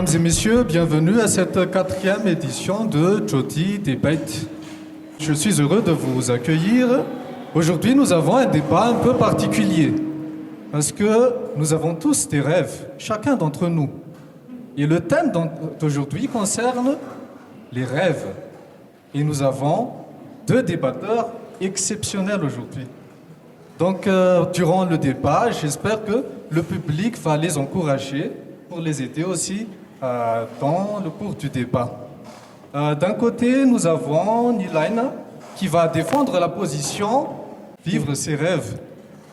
Mesdames et messieurs, bienvenue à cette quatrième édition de Jyoti Debate. Je suis heureux de vous accueillir. Aujourd'hui, nous avons un débat un peu particulier parce que nous avons tous des rêves, chacun d'entre nous. Et le thème d'aujourd'hui concerne les rêves. Et nous avons deux débatteurs exceptionnels aujourd'hui. Donc, durant le débat, j'espère que le public va les encourager pour les aider aussi dans le cours du débat. D'un côté, nous avons Nilaina qui va défendre la position « Vivre ses rêves ».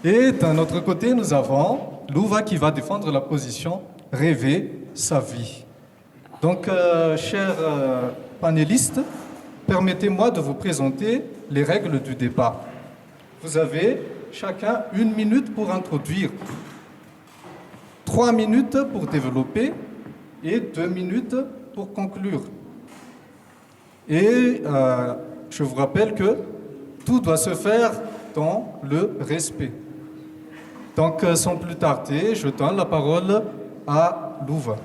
Et d'un autre côté, nous avons Louva qui va défendre la position « Rêver sa vie ». Donc, chers panélistes, permettez-moi de vous présenter les règles du débat. Vous avez chacun 1 minute pour introduire, 3 minutes pour développer et 2 minutes pour conclure. Et je vous rappelle que tout doit se faire dans le respect. Donc, sans plus tarder, je donne la parole à Louva.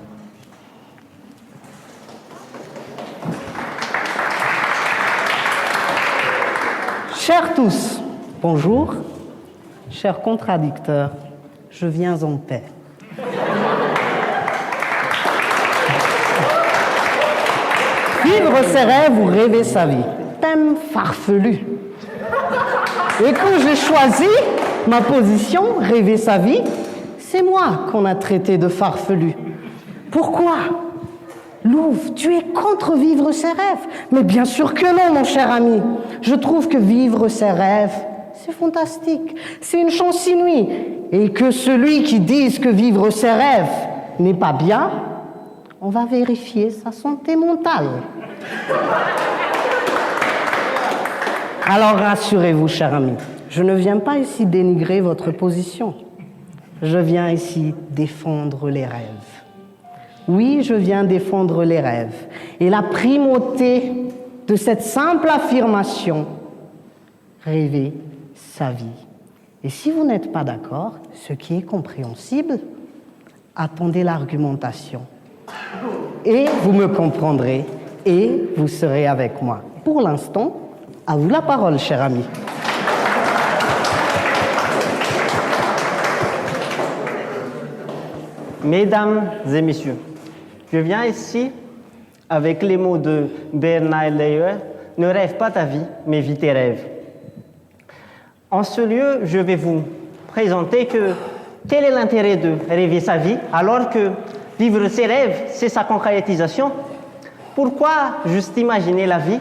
Chers tous, bonjour. Chers contradicteurs, je viens en paix. Vivre ses rêves ou rêver sa vie. Thème farfelu. Et quand j'ai choisi ma position, rêver sa vie, c'est moi qu'on a traité de farfelu. Pourquoi ? Louve, tu es contre vivre ses rêves. Mais bien sûr que non, mon cher ami. Je trouve que vivre ses rêves, c'est fantastique. C'est une chance inouïe. Et que celui qui dise que vivre ses rêves n'est pas bien, on va vérifier sa santé mentale. Alors rassurez-vous, cher ami, je ne viens pas ici dénigrer votre position. Je viens ici défendre les rêves. Oui, je viens défendre les rêves. Et la primauté de cette simple affirmation, rêver sa vie. Et si vous n'êtes pas d'accord, ce qui est compréhensible, attendez l'argumentation. Et vous me comprendrez et vous serez avec moi. Pour l'instant, à vous la parole, cher ami. Mesdames et messieurs, je viens ici avec les mots de Bernard Lehrer, « Ne rêve pas ta vie, mais vis tes rêves ». En ce lieu, je vais vous présenter quel est l'intérêt de rêver sa vie alors que vivre ses rêves, c'est sa concrétisation. Pourquoi juste imaginer la vie?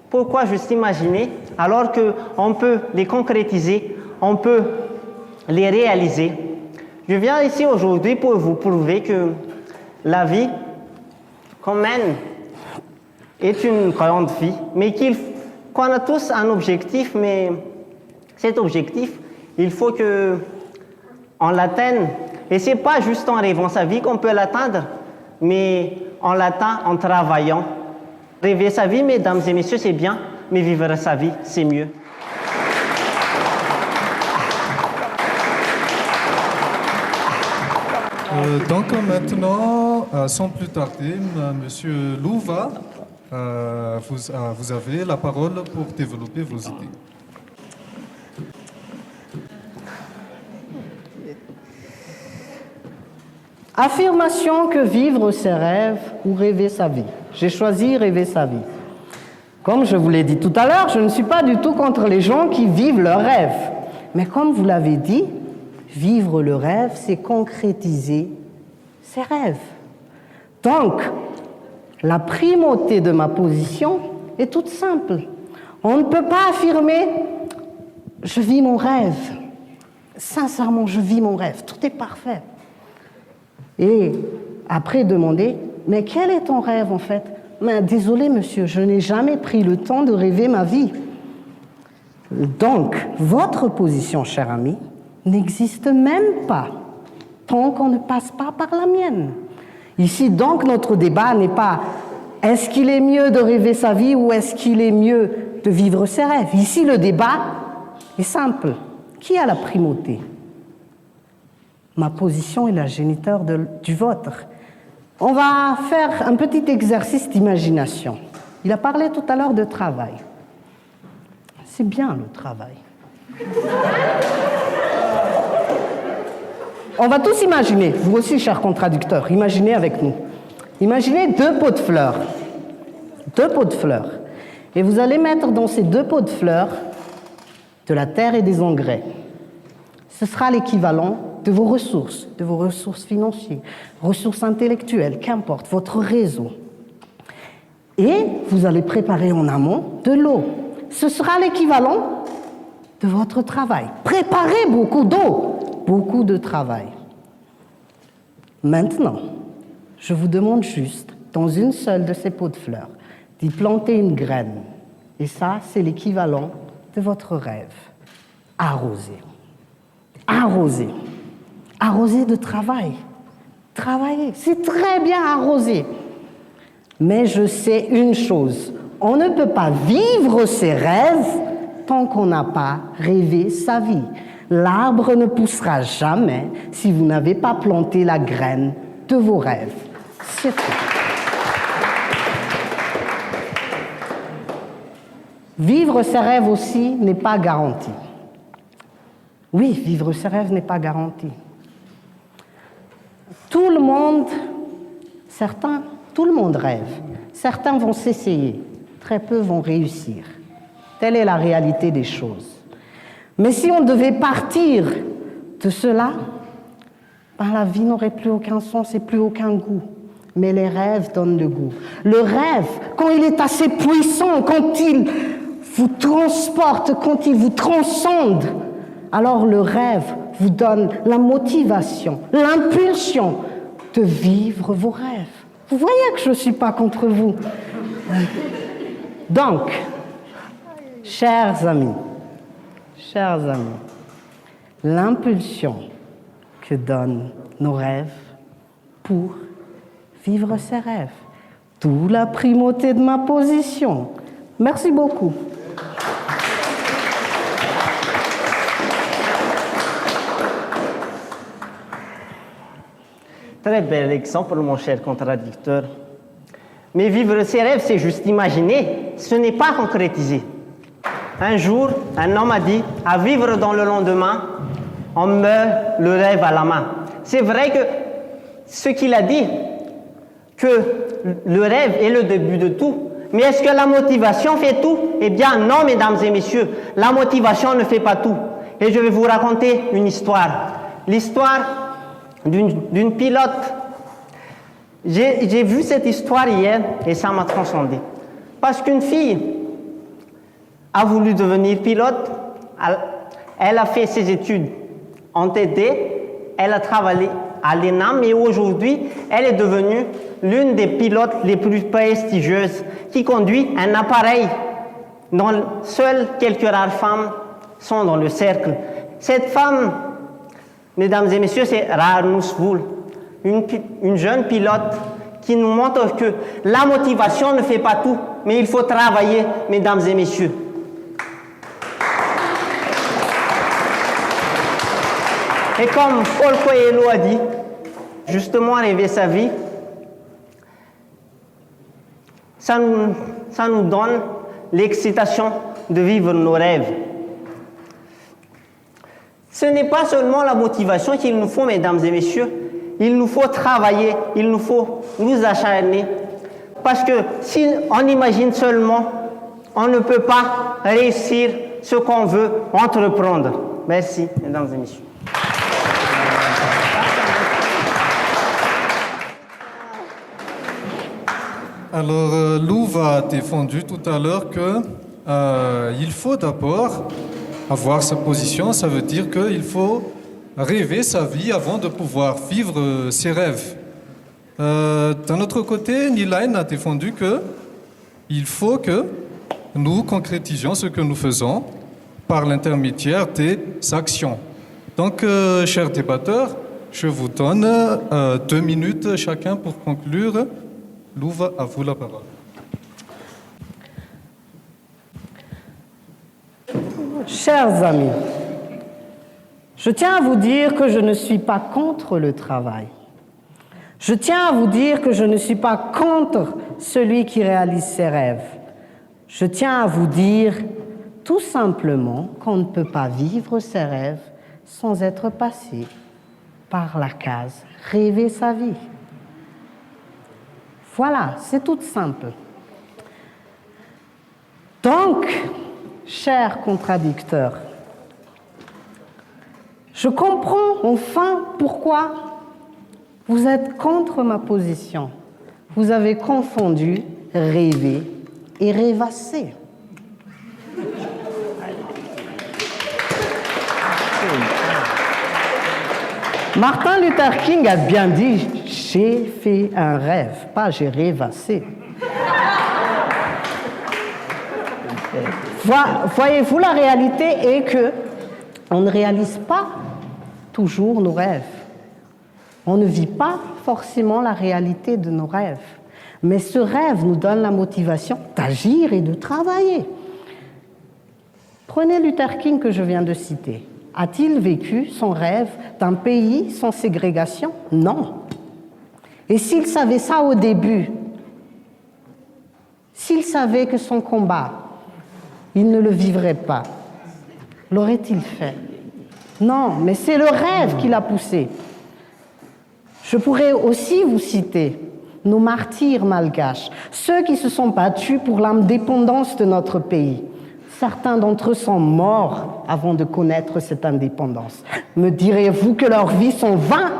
Pourquoi juste imaginer alors qu'on peut les concrétiser, on peut les réaliser? Je viens ici aujourd'hui pour vous prouver que la vie qu'on mène est une grande vie, mais qu'on a tous un objectif, mais cet objectif, il faut qu'on l'atteigne. Et ce n'est pas juste en rêvant sa vie qu'on peut l'atteindre, mais on l'atteint en travaillant. Rêver sa vie, mesdames et messieurs, c'est bien, mais vivre sa vie, c'est mieux. Donc maintenant, sans plus tarder, Monsieur Louva, vous avez la parole pour développer vos idées. Affirmation que vivre ses rêves ou rêver sa vie. J'ai choisi rêver sa vie. Comme je vous l'ai dit tout à l'heure, je ne suis pas du tout contre les gens qui vivent leurs rêves. Mais comme vous l'avez dit, vivre le rêve, c'est concrétiser ses rêves. Donc, la primauté de ma position est toute simple. On ne peut pas affirmer « je vis mon rêve ». Sincèrement, je vis mon rêve. Tout est parfait. Et après demander, mais quel est ton rêve en fait? Mais désolé monsieur, je n'ai jamais pris le temps de rêver ma vie. Donc, votre position, cher ami, n'existe même pas tant qu'on ne passe pas par la mienne. Ici, donc, notre débat n'est pas est-ce qu'il est mieux de rêver sa vie ou est-ce qu'il est mieux de vivre ses rêves? Ici, le débat est simple. Qui a la primauté? Ma position est la géniteur du vôtre. On va faire un petit exercice d'imagination. Il a parlé tout à l'heure de travail. C'est bien le travail. On va tous imaginer, vous aussi, chers contradicteurs, imaginez avec nous. Imaginez 2 pots de fleurs. 2 pots de fleurs. Et vous allez mettre dans ces 2 pots de fleurs de la terre et des engrais. Ce sera l'équivalent de vos ressources financières, ressources intellectuelles, qu'importe, votre réseau. Et vous allez préparer en amont de l'eau. Ce sera l'équivalent de votre travail. Préparez beaucoup d'eau, beaucoup de travail. Maintenant, je vous demande juste, dans une seule de ces pots de fleurs, d'y planter une graine. Et ça, c'est l'équivalent de votre rêve. Arroser. Arroser. Arroser de travail. Travailler. C'est très bien arroser. Mais je sais une chose. On ne peut pas vivre ses rêves tant qu'on n'a pas rêvé sa vie. L'arbre ne poussera jamais si vous n'avez pas planté la graine de vos rêves. C'est tout. Vivre ses rêves aussi n'est pas garanti. Oui, vivre ses rêves n'est pas garanti. Tout le monde rêve. Certains vont s'essayer, très peu vont réussir. Telle est la réalité des choses. Mais si on devait partir de cela, la vie n'aurait plus aucun sens et plus aucun goût. Mais les rêves donnent le goût. Le rêve, quand il est assez puissant, quand il vous transporte, quand il vous transcende, alors le rêve vous donne la motivation, l'impulsion de vivre vos rêves. Vous voyez que je ne suis pas contre vous. Donc, chers amis, l'impulsion que donnent nos rêves pour vivre ses rêves. D'où la primauté de ma position. Merci beaucoup. Très bel exemple, mon cher contradicteur. Mais vivre ses rêves, c'est juste imaginer, ce n'est pas concrétiser. Un jour, un homme a dit, à vivre dans le lendemain, on meurt le rêve à la main. C'est vrai que ce qu'il a dit, que le rêve est le début de tout. Mais est-ce que la motivation fait tout? Eh bien non, mesdames et messieurs, la motivation ne fait pas tout. Et je vais vous raconter une histoire. L'histoire d'une pilote. J'ai vu cette histoire hier et ça m'a transcendé. Parce qu'une fille a voulu devenir pilote, elle a fait ses études en TD, elle a travaillé à l'ENAM et aujourd'hui, elle est devenue l'une des pilotes les plus prestigieuses qui conduit un appareil dont seules quelques rares femmes sont dans le cercle. Cette femme, mesdames et messieurs, c'est Raarnoos Wool, une jeune pilote qui nous montre que la motivation ne fait pas tout, mais il faut travailler, mesdames et messieurs. Et comme Paul Coelho a dit, justement, rêver sa vie, ça nous donne l'excitation de vivre nos rêves. Ce n'est pas seulement la motivation qu'il nous faut, mesdames et messieurs, il nous faut travailler, il nous faut nous acharner. Parce que si on imagine seulement, on ne peut pas réussir ce qu'on veut entreprendre. Merci, mesdames et messieurs. Alors, Lou a défendu tout à l'heure que il faut d'abord avoir sa position, ça veut dire qu'il faut rêver sa vie avant de pouvoir vivre ses rêves. D'un autre côté, Nilaine a défendu qu'il faut que nous concrétisions ce que nous faisons par l'intermédiaire des actions. Donc, chers débatteurs, je vous donne 2 minutes chacun pour conclure. Louva, à vous la parole. Chers amis, je tiens à vous dire que je ne suis pas contre le travail. Je tiens à vous dire que je ne suis pas contre celui qui réalise ses rêves. Je tiens à vous dire tout simplement qu'on ne peut pas vivre ses rêves sans être passé par la case « rêver sa vie ». Voilà, c'est tout simple. Donc, chers contradicteurs, je comprends enfin pourquoi vous êtes contre ma position. Vous avez confondu rêver et rêvasser. Martin Luther King a bien dit « j'ai fait un rêve », pas « j'ai rêvassé ». Voyez-vous, la réalité est que on ne réalise pas toujours nos rêves. On ne vit pas forcément la réalité de nos rêves. Mais ce rêve nous donne la motivation d'agir et de travailler. Prenez Luther King que je viens de citer. A-t-il vécu son rêve d'un pays sans ségrégation? Non. Et s'il savait ça au début, s'il savait que son combat, il ne le vivrait pas, l'aurait-il fait? Non, mais c'est le rêve qui l'a poussé. Je pourrais aussi vous citer nos martyrs malgaches, ceux qui se sont battus pour l'indépendance de notre pays. Certains d'entre eux sont morts avant de connaître cette indépendance. Me direz-vous que leurs vies sont vaines?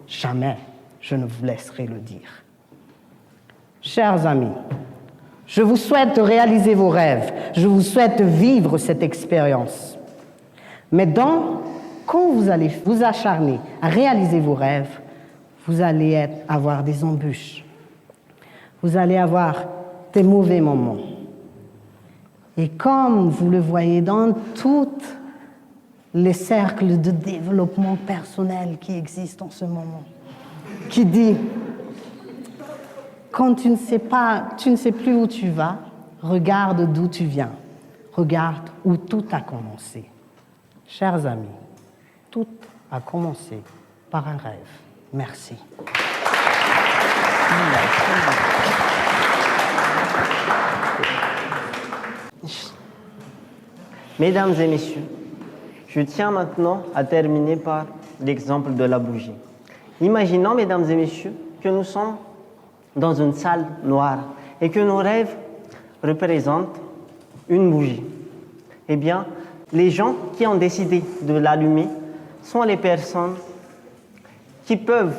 Jamais, je ne vous laisserai le dire. Chers amis, je vous souhaite de réaliser vos rêves. Je vous souhaite de vivre cette expérience. Mais quand vous allez vous acharner à réaliser vos rêves, vous allez avoir des embûches. Vous allez avoir des mauvais moments. Et comme vous le voyez dans tous les cercles de développement personnel qui existent en ce moment, qui dit quand tu ne sais plus où tu vas, regarde d'où tu viens, regarde où tout a commencé. Chers amis, tout a commencé par un rêve. Merci. Mesdames et messieurs, je tiens maintenant à terminer par l'exemple de la bougie. Imaginons, mesdames et messieurs, que nous sommes dans une salle noire et que nos rêves représentent une bougie. Eh bien, les gens qui ont décidé de l'allumer sont les personnes qui peuvent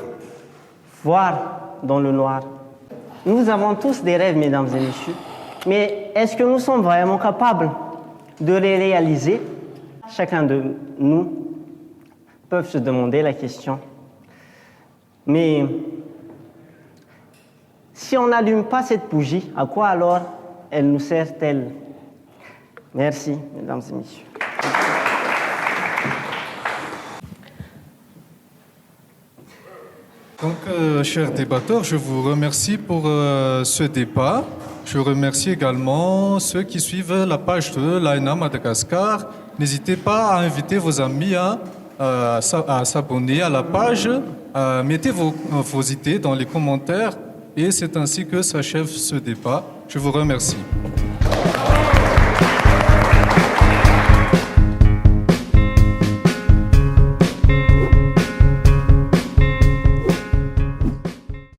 voir dans le noir. Nous avons tous des rêves, mesdames et messieurs, mais est-ce que nous sommes vraiment capables de les réaliser? Chacun de nous peut se demander la question. Mais si on n'allume pas cette bougie, à quoi alors elle nous sert-elle? Merci, mesdames et messieurs. Donc, chers débatteurs, je vous remercie pour ce débat. Je remercie également ceux qui suivent la page de l'AENA Madagascar. N'hésitez pas à inviter vos amis à s'abonner à la page. Mettez vos idées dans les commentaires et c'est ainsi que s'achève ce débat. Je vous remercie.